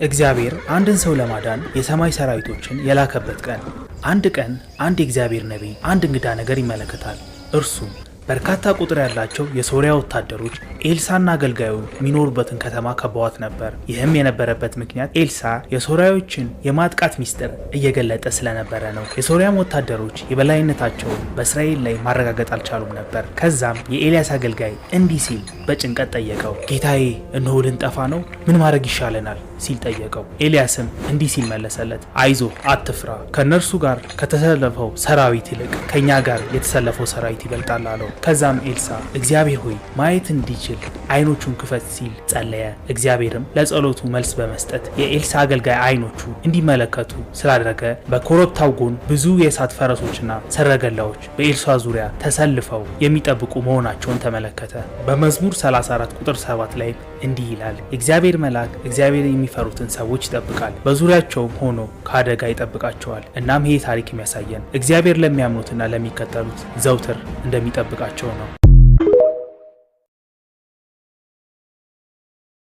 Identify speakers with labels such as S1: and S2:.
S1: እግዚአብሔር አንድን ሰው ለማዳን የሰማይ ሰራዊቶችን የላከበት ቀን። አንድ ቀን አንድ የእግዚአብሔር ነቢይ አንድ እንግዳ ነገር ይመለከታል። እርሱም በርካታ ቁጥር ያላቸው የሶሪያ ወታደሮች ኤልሳና አገልጋዩ የሚኖሩበትን ከተማ ከበዋት ነበር። ይህም የነበረበት ምክንያት ኤልሳ የሶሪያዎችን የማጥቃት ሚስጥር እየገለጠ ስለነበረ ነው። የሶሪያም ወታደሮች የበላይነታቸውን በእስራኤል ላይ ማረጋገጥ አልቻሉም ነበር። ከዛም የኤልያስ አገልጋይ እንዲህ ሲል በጭንቀት ጠየቀው፣ ጌታዬ እነሆ ልንጠፋ ነው፣ ምን ማድረግ ይሻለናል ሲል ጠየቀው። ኤልያስም እንዲህ ሲል መለሰለት፣ አይዞ አትፍራ፣ ከነርሱ ጋር ከተሰለፈው ሰራዊት ይልቅ ከኛ ጋር የተሰለፈው ሰራዊት ይበልጣል አለው። ከዛም ኤልሳ እግዚአብሔር ሆይ ማየት እንዲችል አይኖቹን ክፈት ሲል ጸለየ። እግዚአብሔርም ለጸሎቱ መልስ በመስጠት የኤልሳ አገልጋይ አይኖቹ እንዲመለከቱ ስላደረገ በኮረብታው ጎን ብዙ የእሳት ፈረሶችና ሰረገላዎች በኤልሳ ዙሪያ ተሰልፈው የሚጠብቁ መሆናቸውን ተመለከተ። በመዝሙር 34 ቁጥር 7 ላይ እንዲህ ይላል፣ እግዚአብሔር መልአክ እግዚአብሔር የሚፈሩትን ሰዎች ይጠብቃል፣ በዙሪያቸውም ሆኖ ከአደጋ ይጠብቃቸዋል። እናም ይሄ ታሪክ የሚያሳየን እግዚአብሔር ለሚያምኑትና ለሚከተሉት ዘውትር እንደሚጠብቃቸው ነው።